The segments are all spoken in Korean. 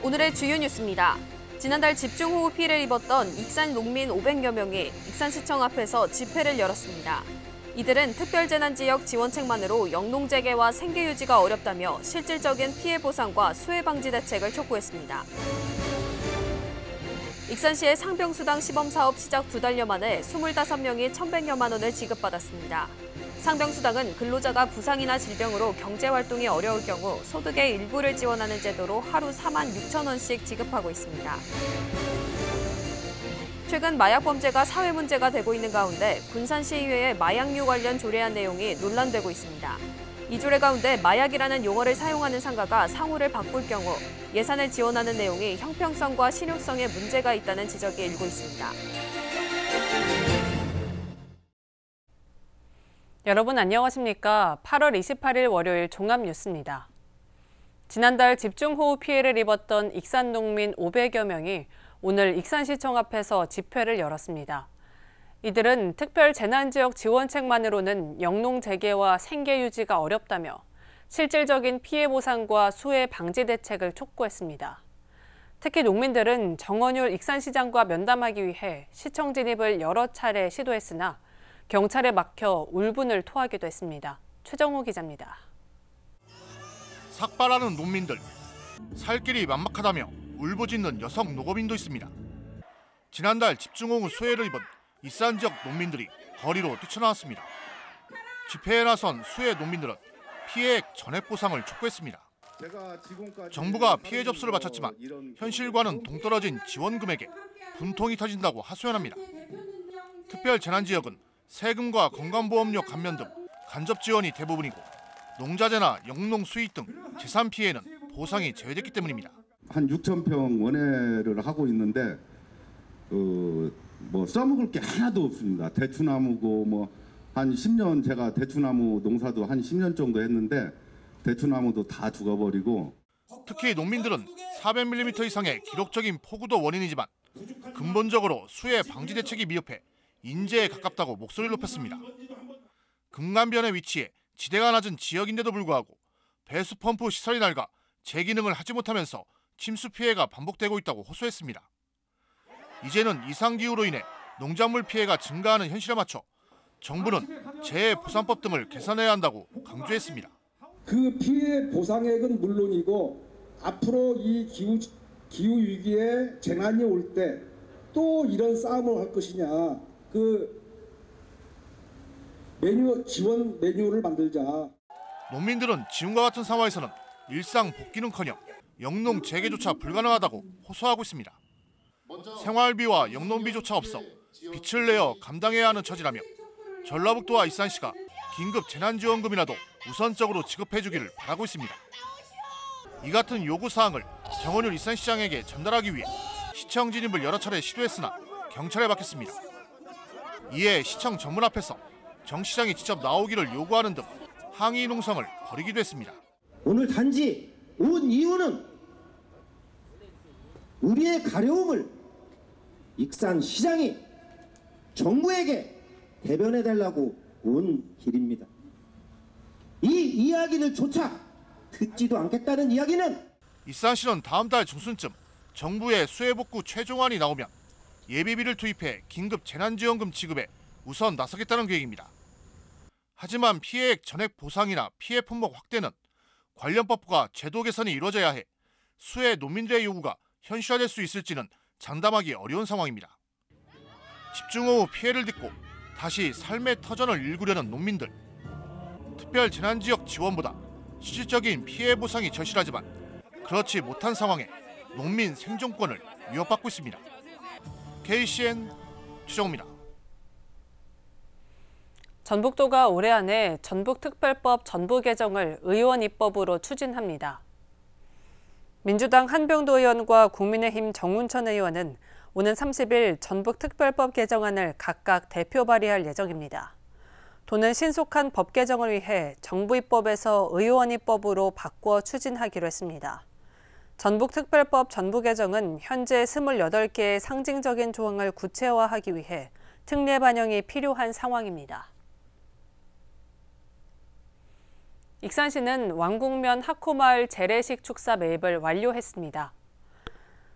오늘의 주요 뉴스입니다. 지난달 집중호우 피해를 입었던 익산 농민 500여 명이 익산시청 앞에서 집회를 열었습니다. 이들은 특별재난지역 지원책만으로 영농재개와 생계유지가 어렵다며 실질적인 피해 보상과 수해 방지 대책을 촉구했습니다. 익산시의 상병수당 시범사업 시작 2달여 만에 25명이 1,100여만 원을 지급받았습니다. 상병수당은 근로자가 부상이나 질병으로 경제활동이 어려울 경우 소득의 일부를 지원하는 제도로 하루 46,000원씩 지급하고 있습니다. 최근 마약 범죄가 사회 문제가 되고 있는 가운데 군산시의회의 마약류 관련 조례안 내용이 논란되고 있습니다. 이 조례 가운데 마약이라는 용어를 사용하는 상가가 상호를 바꿀 경우 예산을 지원하는 내용이 형평성과 실효성에 문제가 있다는 지적이 일고 있습니다. 여러분 안녕하십니까? 8월 28일 월요일 종합뉴스입니다. 지난달 집중호우 피해를 입었던 익산 농민 500여 명이 오늘 익산시청 앞에서 집회를 열었습니다. 이들은 특별재난지역 지원책만으로는 영농재개와 생계유지가 어렵다며 실질적인 피해 보상과 수해 방지 대책을 촉구했습니다. 특히 농민들은 정원율 익산시장과 면담하기 위해 시청 진입을 여러 차례 시도했으나 경찰에 막혀 울분을 토하기도 했습니다. 최정호 기자입니다. 삭발하는 농민들, 살 길이 막막하다며 울부짖는 여성 농업인도 있습니다. 지난달 집중호우 수해를 입은 익산 지역 농민들이 거리로 뛰쳐나왔습니다. 집회에 나선 수해 농민들은 피해액 전액 보상을 촉구했습니다. 정부가 피해 접수를 마쳤지만 현실과는 동떨어진 지원 금액에 분통이 터진다고 하소연합니다. 특별재난지역은 세금과 건강보험료 감면 등 간접 지원이 대부분이고 농자재나 영농 수익 등 재산 피해는 보상이 제외됐기 때문입니다. 한 6,000평 원해를 하고 있는데 써먹을 게 하나도 없습니다. 대추나무고 한 10년 제가 대추나무 농사도 한 10년 정도 했는데 대추나무도 다 죽어버리고. 특히 농민들은 400mm 이상의 기록적인 폭우도 원인이지만 근본적으로 수해 방지 대책이 미흡해 인재에 가깝다고 목소리를 높였습니다. 금강변에 위치해 지대가 낮은 지역인데도 불구하고 배수 펌프 시설이 낡아 재기능을 하지 못하면서 침수 피해가 반복되고 있다고 호소했습니다. 이제는 이상기후로 인해 농작물 피해가 증가하는 현실에 맞춰 정부는 재해보상법 등을 개선해야 한다고 강조했습니다. 그 피해 보상액은 물론이고 앞으로 이 기후 위기에 재난이 올 때 또 이런 싸움을 할 것이냐, 지원 매뉴얼을 만들자. 농민들은 지금과 같은 상황에서는 일상 복귀는커녕 영농 재개조차 불가능하다고 호소하고 있습니다. 생활비와 영농비조차 없어 빚을 내어 감당해야 하는 처지라며 전라북도와 익산시가 긴급 재난지원금이라도 우선적으로 지급해주기를 바라고 있습니다. 이 같은 요구사항을 정원율 익산시장에게 전달하기 위해 시청 진입을 여러 차례 시도했으나 경찰에 막혔습니다. 이에 시청 정문 앞에서 정 시장이 직접 나오기를 요구하는 등 항의 농성을 벌이기도 했습니다. 오늘 단지 온 이유는 우리의 가려움을 익산시장이 정부에게 대변해달라고 온 길입니다. 이 이야기를 조차 듣지도 않겠다는 이야기는 익산시는 다음 달 중순쯤 정부의 수해복구 최종안이 나오면 예비비를 투입해 긴급 재난지원금 지급에 우선 나서겠다는 계획입니다. 하지만 피해액 전액 보상이나 피해 품목 확대는 관련 법과 제도 개선이 이루어져야 해 수해 농민들의 요구가 현실화될 수 있을지는 장담하기 어려운 상황입니다. 집중호우 피해를 딛고 다시 삶의 터전을 일구려는 농민들. 특별재난지역 지원보다 실질적인 피해 보상이 절실하지만 그렇지 못한 상황에 농민 생존권을 위협받고 있습니다. KCN 최정호입니다. 전북도가 올해 안에 전북특별법 전부 개정을 의원 입법으로 추진합니다. 민주당 한병도 의원과 국민의힘 정운천 의원은 오는 30일 전북특별법 개정안을 각각 대표 발의할 예정입니다. 도는 신속한 법 개정을 위해 정부 입법에서 의원 입법으로 바꿔 추진하기로 했습니다. 전북특별법 전부 개정은 현재 28개의 상징적인 조항을 구체화하기 위해 특례 반영이 필요한 상황입니다. 익산시는 왕궁면 하코마을 재래식 축사 매입을 완료했습니다.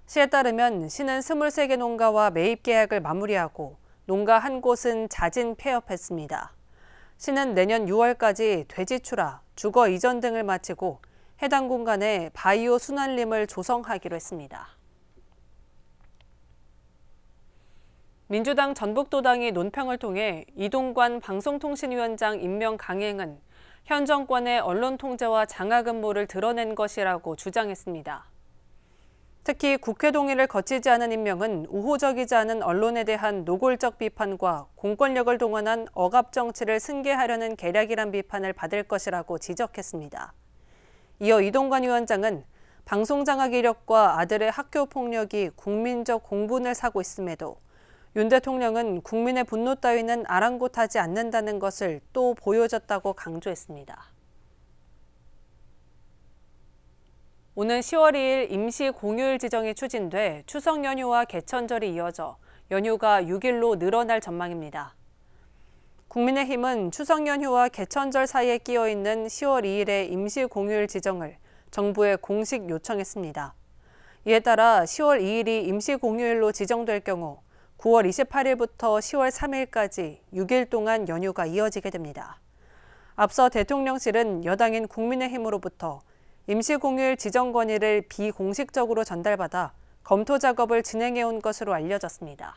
시에 따르면 시는 23개 농가와 매입 계약을 마무리하고 농가 한 곳은 자진 폐업했습니다. 시는 내년 6월까지 돼지 출하, 주거 이전 등을 마치고 해당 공간에 바이오 순환림을 조성하기로 했습니다. 민주당 전북도당이 논평을 통해 이동관 방송통신위원장 임명 강행은 현 정권의 언론 통제와 장악 음모를 드러낸 것이라고 주장했습니다. 특히 국회 동의를 거치지 않은 임명은 우호적이지 않은 언론에 대한 노골적 비판과 공권력을 동원한 억압 정치를 승계하려는 계략이란 비판을 받을 것이라고 지적했습니다. 이어 이동관 위원장은 방송 장악 이력과 아들의 학교 폭력이 국민적 공분을 사고 있음에도 윤 대통령은 국민의 분노 따위는 아랑곳하지 않는다는 것을 또 보여줬다고 강조했습니다. 오는 10월 2일 임시 공휴일 지정이 추진돼 추석 연휴와 개천절이 이어져 연휴가 6일로 늘어날 전망입니다. 국민의힘은 추석 연휴와 개천절 사이에 끼어 있는 10월 2일의 임시 공휴일 지정을 정부에 공식 요청했습니다. 이에 따라 10월 2일이 임시 공휴일로 지정될 경우 9월 28일부터 10월 3일까지 6일 동안 연휴가 이어지게 됩니다. 앞서 대통령실은 여당인 국민의힘으로부터 임시 공휴일 지정 건의를 비공식적으로 전달받아 검토 작업을 진행해온 것으로 알려졌습니다.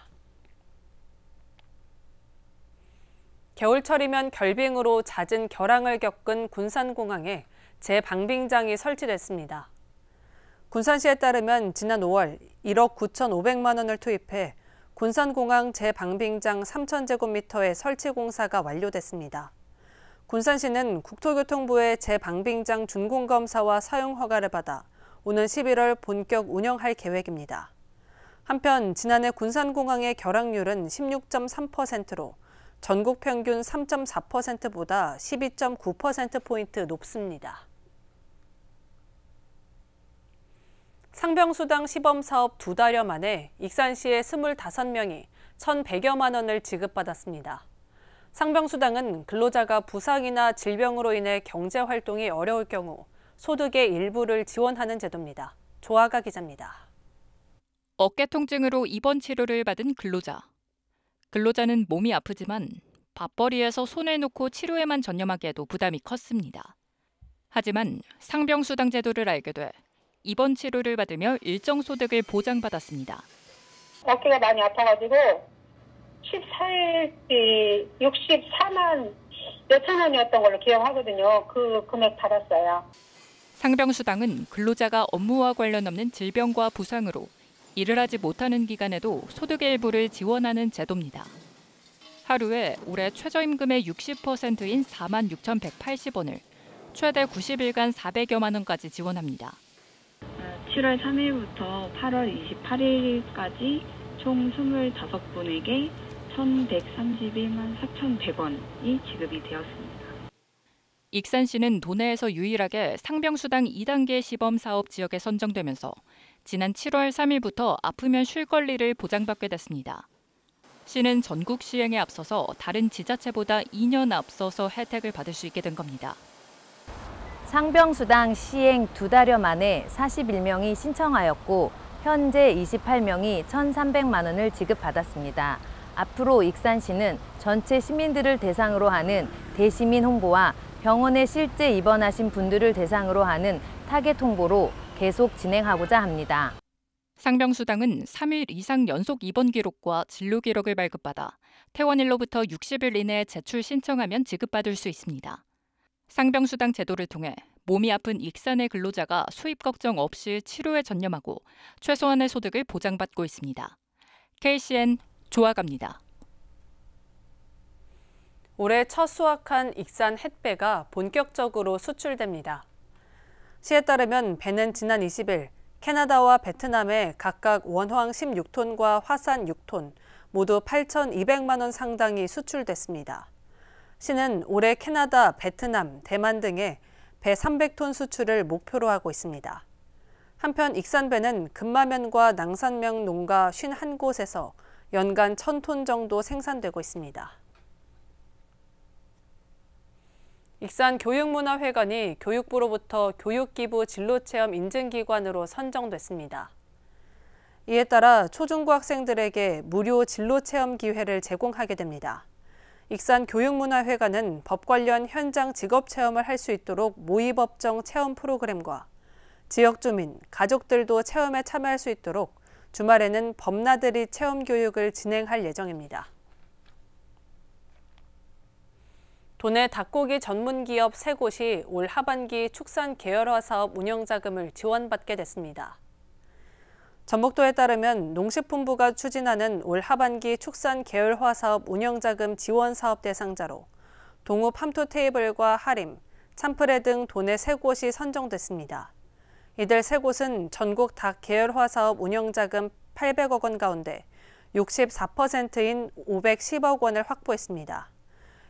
겨울철이면 결빙으로 잦은 결항을 겪은 군산공항에 재방빙장이 설치됐습니다. 군산시에 따르면 지난 5월 1억 9,500만 원을 투입해 군산공항 재방빙장 3,000제곱미터의 설치 공사가 완료됐습니다. 군산시는 국토교통부의 재방빙장 준공검사와 사용 허가를 받아 오는 11월 본격 운영할 계획입니다. 한편 지난해 군산공항의 결항률은 16.3%로 전국 평균 3.4%보다 12.9%포인트 높습니다. 상병수당 시범사업 2달여 만에 익산시의 25명이 1,100여만 원을 지급받았습니다. 상병수당은 근로자가 부상이나 질병으로 인해 경제활동이 어려울 경우 소득의 일부를 지원하는 제도입니다. 조아가 기자입니다. 어깨 통증으로 입원 치료를 받은 근로자. 근로자는 몸이 아프지만 밥벌이에서 손을 놓고 치료에만 전념하기에도 부담이 컸습니다. 하지만 상병수당 제도를 알게 돼 입원 치료를 받으며 일정 소득을 보장받았습니다. 어깨가 많이 아파가지고 14일치 64만 몇천 원이었던 걸로 기억하거든요. 그 금액 받았어요. 상병수당은 근로자가 업무와 관련 없는 질병과 부상으로 일을 하지 못하는 기간에도 소득의 일부를 지원하는 제도입니다. 하루에 올해 최저임금의 60%인 46,180원을 최대 90일간 400여만 원까지 지원합니다. 7월 3일부터 8월 28일까지 총 25분에게 1,131만 4,100원이 지급이 되었습니다. 익산시는 도내에서 유일하게 상병수당 2단계 시범사업 지역에 선정되면서 지난 7월 3일부터 아프면 쉴 권리를 보장받게 됐습니다. 시는 전국 시행에 앞서서 다른 지자체보다 2년 앞서서 혜택을 받을 수 있게 된 겁니다. 상병수당 시행 2달여 만에 41명이 신청하였고 현재 28명이 1,300만 원을 지급받았습니다. 앞으로 익산시는 전체 시민들을 대상으로 하는 대시민 홍보와 병원에 실제 입원하신 분들을 대상으로 하는 타겟 홍보로 계속 진행하고자 합니다. 상병수당은 3일 이상 연속 입원 기록과 진료 기록을 발급받아 퇴원일로부터 60일 이내에 제출 신청하면 지급받을 수 있습니다. 상병수당 제도를 통해 몸이 아픈 익산의 근로자가 수입 걱정 없이 치료에 전념하고 최소한의 소득을 보장받고 있습니다. KCN 조아갑니다. 올해 첫 수확한 익산 햇배가 본격적으로 수출됩니다. 시에 따르면 배는 지난 20일 캐나다와 베트남에 각각 원황 16톤과 화산 6톤, 모두 8,200만 원 상당이 수출됐습니다. 시는 올해 캐나다, 베트남, 대만 등에 배 300톤 수출을 목표로 하고 있습니다. 한편 익산배는 금마면과 낭산면 농가 51곳에서 연간 1,000톤 정도 생산되고 있습니다. 이에 따라 초중고 학생들에게 무료 진로 체험 기회를 제공하게 됩니다. 익산교육문화회관은 법 관련 현장 직업 체험을 할 수 있도록 모의법정 체험 프로그램과 지역 주민, 가족들도 체험에 참여할 수 있도록 주말에는 법나들이 체험 교육을 진행할 예정입니다. 도내 닭고기 전문 기업 3곳이 올 하반기 축산 계열화 사업 운영 자금을 지원받게 됐습니다. 전북도에 따르면 농식품부가 추진하는 올 하반기 축산 계열화 사업 운영자금 지원 사업 대상자로 동읍 함투테이블과 하림, 참프레 등 도내 3곳이 선정됐습니다. 이들 3곳은 전국 닭 계열화 사업 운영자금 800억 원 가운데 64%인 510억 원을 확보했습니다.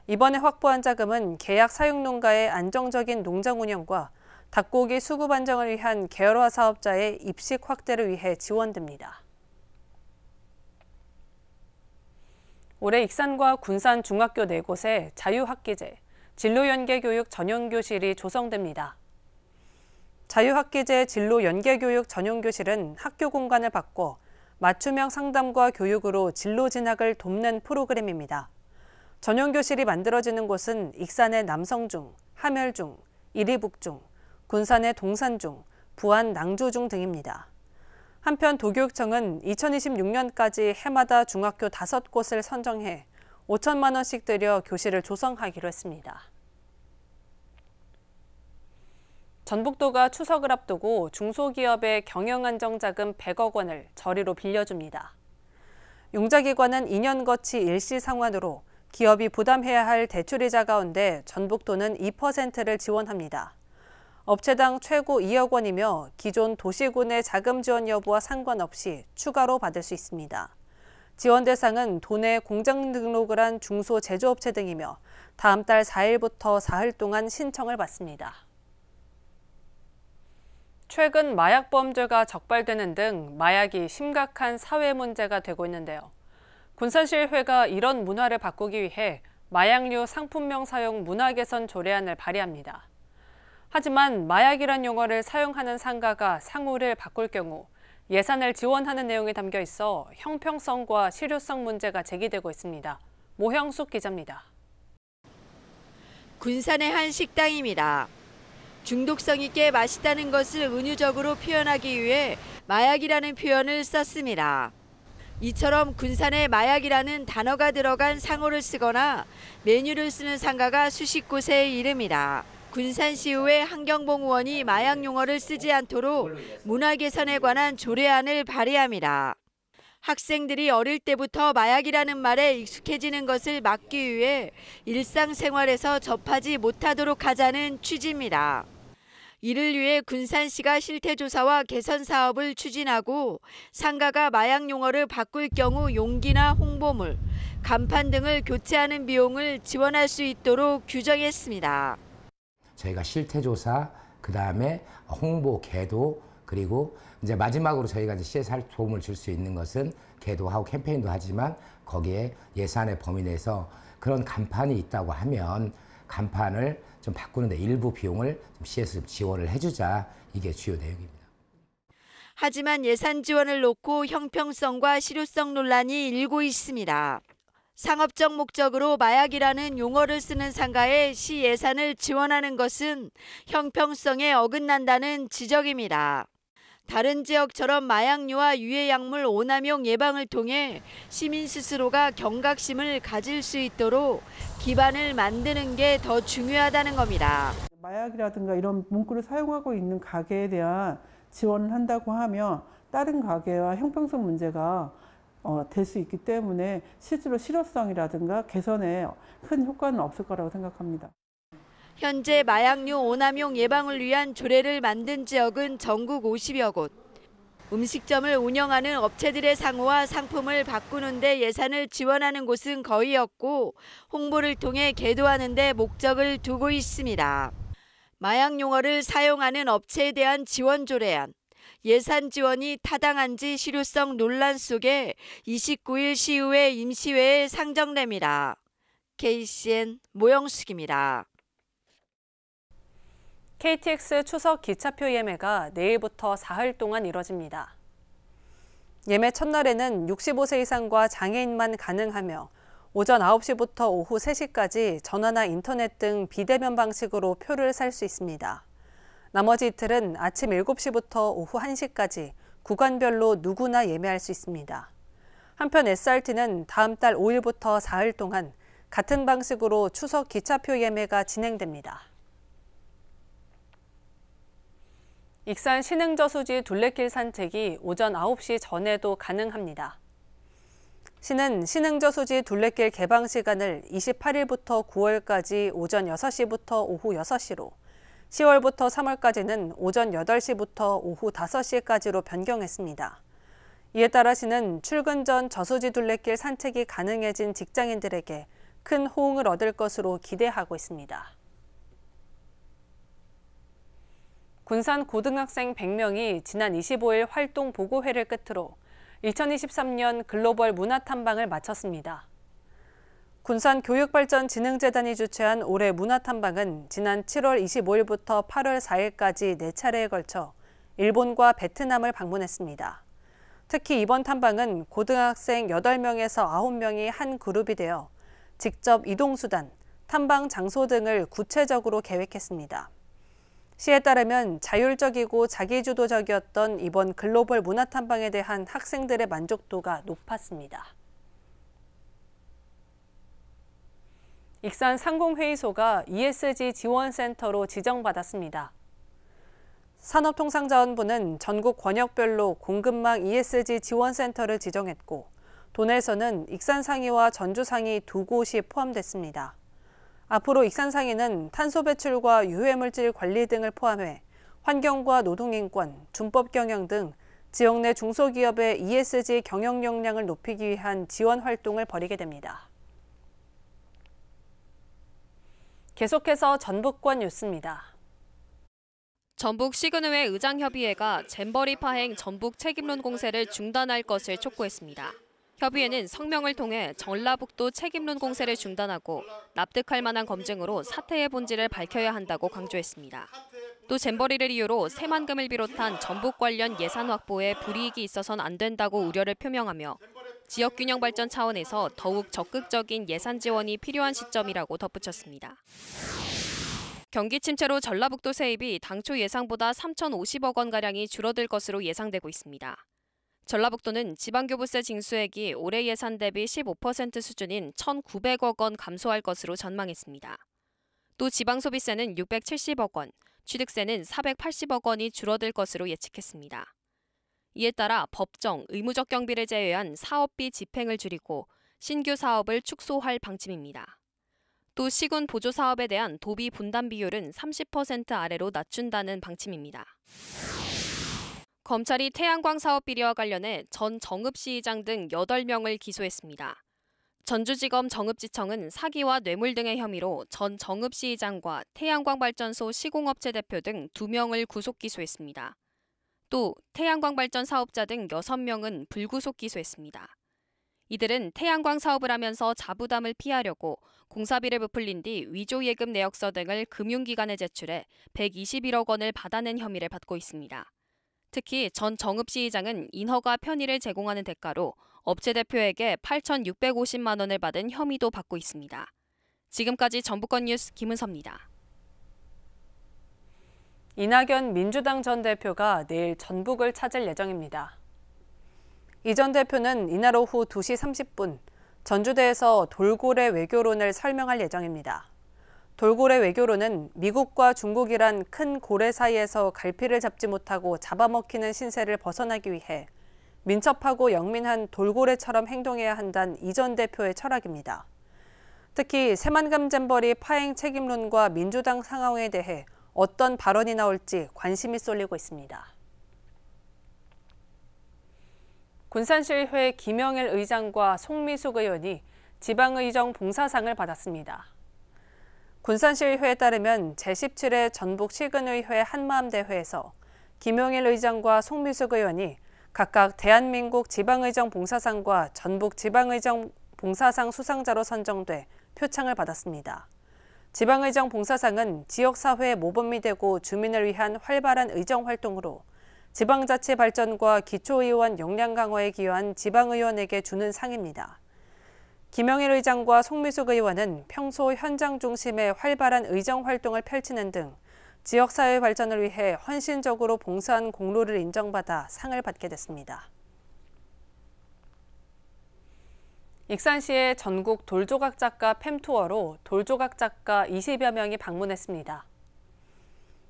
이번에 확보한 자금은 계약 사육농가의 안정적인 농장 운영과 닭고기 수급 안정을 위한 계열화 사업자의 입식 확대를 위해 지원됩니다. 올해 익산과 군산 중학교 4곳에 자유학기제, 진로연계교육 전용교실이 조성됩니다. 자유학기제 진로연계교육 전용교실은 학교 공간을 바꿔 맞춤형 상담과 교육으로 진로 진학을 돕는 프로그램입니다. 전용교실이 만들어지는 곳은 익산의 남성중, 함열중, 이리북중, 군산의 동산중, 부안 낭조중 등입니다. 한편 도교육청은 2026년까지 해마다 중학교 5곳을 선정해 5천만 원씩 들여 교실을 조성하기로 했습니다. 전북도가 추석을 앞두고 중소기업의 경영안정자금 100억 원을 저리로 빌려줍니다. 융자기관은 2년 거치 일시상환으로 기업이 부담해야 할 대출이자 가운데 전북도는 2%를 지원합니다. 업체당 최고 2억 원이며 기존 도시군의 자금 지원 여부와 상관없이 추가로 받을 수 있습니다. 지원 대상은 도내 공장 등록을 한 중소제조업체 등이며 다음 달 4일부터 사흘 동안 신청을 받습니다. 최근 마약 범죄가 적발되는 등 마약이 심각한 사회 문제가 되고 있는데요. 군산시의회가 이런 문화를 바꾸기 위해 마약류 상품명 사용 문화 개선 조례안을 발의합니다. 하지만 마약이란 용어를 사용하는 상가가 상호를 바꿀 경우 예산을 지원하는 내용이 담겨 있어 형평성과 실효성 문제가 제기되고 있습니다. 모형숙 기자입니다. 군산의 한 식당입니다. 중독성 있게 맛있다는 것을 은유적으로 표현하기 위해 마약이라는 표현을 썼습니다. 이처럼 군산에 마약이라는 단어가 들어간 상호를 쓰거나 메뉴를 쓰는 상가가 수십 곳에 이릅니다. 군산시의회 한경봉 의원이 마약 용어를 쓰지 않도록 문화 개선에 관한 조례안을 발의합니다. 학생들이 어릴 때부터 마약이라는 말에 익숙해지는 것을 막기 위해 일상생활에서 접하지 못하도록 하자는 취지입니다. 이를 위해 군산시가 실태조사와 개선 사업을 추진하고 상가가 마약 용어를 바꿀 경우 용기나 홍보물, 간판 등을 교체하는 비용을 지원할 수 있도록 규정했습니다. 저희가 실태조사, 그다음에 홍보, 계도, 그리고 이제 마지막으로 저희가 이제 CSR 도움을 줄 수 있는 것은 계도하고 캠페인도 하지만 거기에 예산의 범위 내에서 그런 간판이 있다고 하면 간판을 좀 바꾸는데 일부 비용을 좀 CS 지원을 해주자, 이게 주요 내용입니다. 하지만 예산 지원을 놓고 형평성과 실효성 논란이 일고 있습니다. 상업적 목적으로 마약이라는 용어를 쓰는 상가에 시 예산을 지원하는 것은 형평성에 어긋난다는 지적입니다. 다른 지역처럼 마약류와 유해약물 오남용 예방을 통해 시민 스스로가 경각심을 가질 수 있도록 기반을 만드는 게 더 중요하다는 겁니다. 마약이라든가 이런 문구를 사용하고 있는 가게에 대한 지원을 한다고 하면 다른 가게와 형평성 문제가 될 수 있기 때문에 실제로 실효성이라든가 개선에 큰 효과는 없을 거라고 생각합니다. 현재 마약류 오남용 예방을 위한 조례를 만든 지역은 전국 50여 곳. 음식점을 운영하는 업체들의 상호와 상품을 바꾸는 데 예산을 지원하는 곳은 거의 없고 홍보를 통해 계도하는 데 목적을 두고 있습니다. 마약 용어를 사용하는 업체에 대한 지원 조례안. 예산 지원이 타당한지 실효성 논란 속에 29일 시의회 임시회에 상정됩니다. KCN 모영숙입니다. KTX 추석 기차표 예매가 내일부터 사흘 동안 이뤄집니다. 예매 첫날에는 65세 이상과 장애인만 가능하며 오전 9시부터 오후 3시까지 전화나 인터넷 등 비대면 방식으로 표를 살 수 있습니다. 나머지 이틀은 아침 7시부터 오후 1시까지 구간별로 누구나 예매할 수 있습니다. 한편 SRT는 다음 달 5일부터 4일 동안 같은 방식으로 추석 기차표 예매가 진행됩니다. 익산 신흥저수지 둘레길 산책이 오전 9시 전에도 가능합니다. 시는 신흥저수지 둘레길 개방 시간을 28일부터 9월까지 오전 6시부터 오후 6시로, 10월부터 3월까지는 오전 8시부터 오후 5시까지로 변경했습니다. 이에 따라 시는 출근 전 저수지 둘레길 산책이 가능해진 직장인들에게 큰 호응을 얻을 것으로 기대하고 있습니다. 군산 고등학생 100명이 지난 25일 활동 보고회를 끝으로 2023년 글로벌 문화탐방을 마쳤습니다. 군산교육발전진흥재단이 주최한 올해 문화탐방은 지난 7월 25일부터 8월 4일까지 4차례에 걸쳐 일본과 베트남을 방문했습니다. 특히 이번 탐방은 고등학생 8명에서 9명이 한 그룹이 되어 직접 이동수단, 탐방 장소 등을 구체적으로 계획했습니다. 시에 따르면 자율적이고 자기주도적이었던 이번 글로벌 문화탐방에 대한 학생들의 만족도가 높았습니다. 익산 상공회의소가 ESG 지원센터로 지정받았습니다. 산업통상자원부는 전국 권역별로 공급망 ESG 지원센터를 지정했고, 도내에서는 익산상위와 전주상위 두 곳이 포함됐습니다. 앞으로 익산상위는 탄소 배출과 유해물질 관리 등을 포함해 환경과 노동인권, 준법 경영 등 지역 내 중소기업의 ESG 경영 역량을 높이기 위한 지원 활동을 벌이게 됩니다. 계속해서 전북권 뉴스입니다. 전북 시군의회 의장협의회가 잼버리 파행 전북 책임론 공세를 중단할 것을 촉구했습니다. 협의회는 성명을 통해 전라북도 책임론 공세를 중단하고 납득할 만한 검증으로 사태의 본질을 밝혀야 한다고 강조했습니다. 또 잼버리를 이유로 새만금을 비롯한 전북 관련 예산 확보에 불이익이 있어선 안 된다고 우려를 표명하며 지역균형 발전 차원에서 더욱 적극적인 예산 지원이 필요한 시점이라고 덧붙였습니다. 경기 침체로 전라북도 세입이 당초 예상보다 3,050억 원가량이 줄어들 것으로 예상되고 있습니다. 전라북도는 지방교부세 징수액이 올해 예산 대비 15% 수준인 1,900억 원 감소할 것으로 전망했습니다. 또 지방소비세는 670억 원, 취득세는 480억 원이 줄어들 것으로 예측했습니다. 이에 따라 법정, 의무적 경비를 제외한 사업비 집행을 줄이고 신규 사업을 축소할 방침입니다. 또 시군 보조사업에 대한 도비 분담 비율은 30% 아래로 낮춘다는 방침입니다. 검찰이 태양광 사업 비리와 관련해 전 정읍시의장 등 8명을 기소했습니다. 전주지검 정읍지청은 사기와 뇌물 등의 혐의로 전 정읍시의장과 태양광 발전소 시공업체 대표 등 2명을 구속 기소했습니다. 또 태양광 발전 사업자 등 6명은 불구속 기소했습니다. 이들은 태양광 사업을 하면서 자부담을 피하려고 공사비를 부풀린 뒤 위조 예금 내역서 등을 금융기관에 제출해 121억 원을 받아낸 혐의를 받고 있습니다. 특히 전 정읍시의장은 인허가 편의를 제공하는 대가로 업체 대표에게 8,650만 원을 받은 혐의도 받고 있습니다. 지금까지 전북권 뉴스 김은서입니다. 이낙연 민주당 전 대표가 내일 전북을 찾을 예정입니다. 이 전 대표는 이날 오후 2시 30분 전주대에서 돌고래 외교론을 설명할 예정입니다. 돌고래 외교론은 미국과 중국이란 큰 고래 사이에서 갈피를 잡지 못하고 잡아먹히는 신세를 벗어나기 위해 민첩하고 영민한 돌고래처럼 행동해야 한다는 이 전 대표의 철학입니다. 특히 새만금 잼버리 파행 책임론과 민주당 상황에 대해 어떤 발언이 나올지 관심이 쏠리고 있습니다. 군산시의회 김영일 의장과 송미숙 의원이 지방의정 봉사상을 받았습니다. 군산시의회에 따르면 제17회 전북 시군의회 한마음대회에서 김영일 의장과 송미숙 의원이 각각 대한민국 지방의정 봉사상과 전북 지방의정 봉사상 수상자로 선정돼 표창을 받았습니다. 지방의정 봉사상은 지역사회의 모범이 되고 주민을 위한 활발한 의정 활동으로 지방자치 발전과 기초의원 역량 강화에 기여한 지방의원에게 주는 상입니다. 김영일 의장과 송미숙 의원은 평소 현장 중심의 활발한 의정 활동을 펼치는 등 지역사회 발전을 위해 헌신적으로 봉사한 공로를 인정받아 상을 받게 됐습니다. 익산시의 전국 돌조각 작가 팸투어로 돌조각 작가 20여 명이 방문했습니다.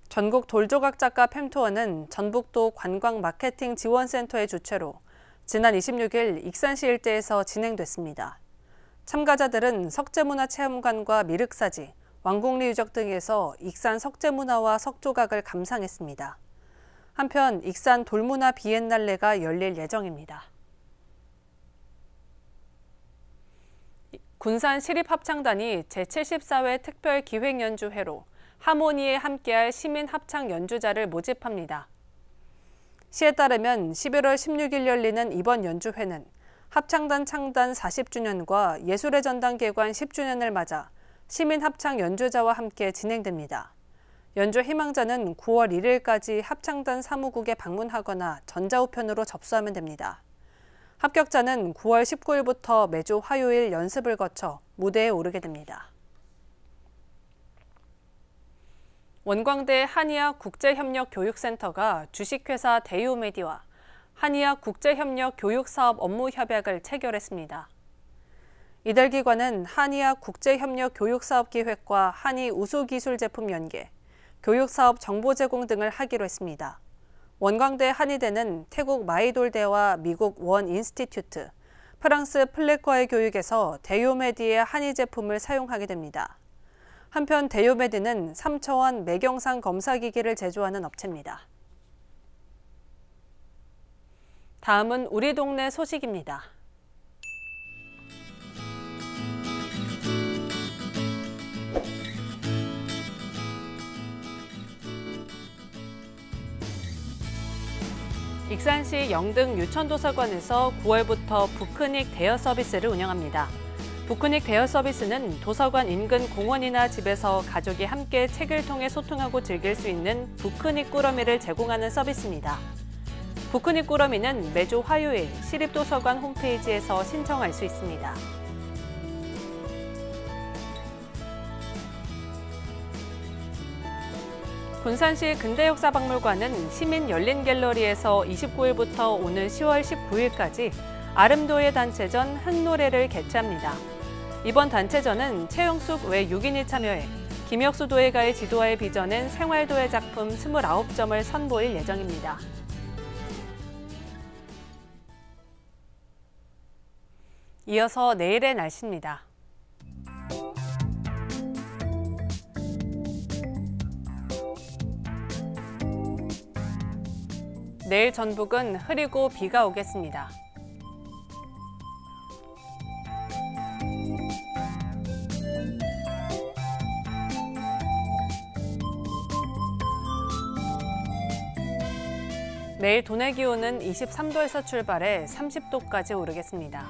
전국 돌조각 작가 팸투어는 전북도 관광마케팅지원센터의 주최로 지난 26일 익산시 일대에서 진행됐습니다. 참가자들은 석재문화체험관과 미륵사지, 왕곡리유적 등에서 익산 석재문화와 석조각을 감상했습니다. 한편 익산 돌문화 비엔날레가 열릴 예정입니다. 군산 시립합창단이 제74회 특별기획연주회로 하모니에 함께할 시민합창 연주자를 모집합니다. 시에 따르면 11월 16일 열리는 이번 연주회는 합창단 창단 40주년과 예술의 전당 개관 10주년을 맞아 시민합창 연주자와 함께 진행됩니다. 연주 희망자는 9월 1일까지 합창단 사무국에 방문하거나 전자우편으로 접수하면 됩니다. 합격자는 9월 19일부터 매주 화요일 연습을 거쳐 무대에 오르게 됩니다. 원광대 한의학 국제협력교육센터가 주식회사 대유메디와 한의학 국제협력 교육사업 업무 협약을 체결했습니다. 이들 기관은 한의학 국제협력 교육사업기획과 한의 우수기술제품 연계, 교육사업 정보 제공 등을 하기로 했습니다. 원광대 한의대는 태국 마이돌대와 미국 원 인스티튜트, 프랑스 플래커의 교육에서 대유메디의 한의 제품을 사용하게 됩니다. 한편 대유메디는 3차원 매경상 검사기기를 제조하는 업체입니다. 다음은 우리 동네 소식입니다. 익산시 영등 유천도서관에서 9월부터 북크닉 대여 서비스를 운영합니다. 북크닉 대여 서비스는 도서관 인근 공원이나 집에서 가족이 함께 책을 통해 소통하고 즐길 수 있는 북크닉 꾸러미를 제공하는 서비스입니다. 북크닉 꾸러미는 매주 화요일 시립도서관 홈페이지에서 신청할 수 있습니다. 군산시 근대역사박물관은 시민 열린 갤러리에서 29일부터 오늘 10월 19일까지 아름도의 단체전 흥노래를 개최합니다. 이번 단체전은 최영숙 외 6인이 참여해 김혁수 도예가의 지도하에 빚어낸 생활도예 작품 29점을 선보일 예정입니다. 이어서 내일의 날씨입니다. 내일 전북은 흐리고 비가 오겠습니다. 내일 도내 기온은 23도에서 출발해 30도까지 오르겠습니다.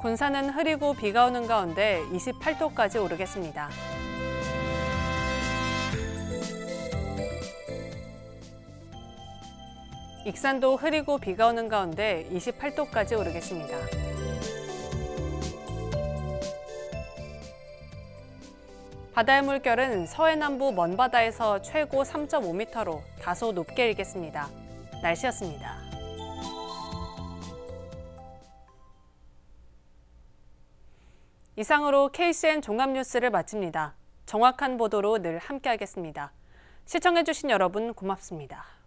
군산은 흐리고 비가 오는 가운데 28도까지 오르겠습니다. 익산도 흐리고 비가 오는 가운데 28도까지 오르겠습니다. 바다의 물결은 서해남부 먼바다에서 최고 3.5m로 다소 높게 일겠습니다. 날씨였습니다. 이상으로 KCN 종합뉴스를 마칩니다. 정확한 보도로 늘 함께하겠습니다. 시청해주신 여러분 고맙습니다.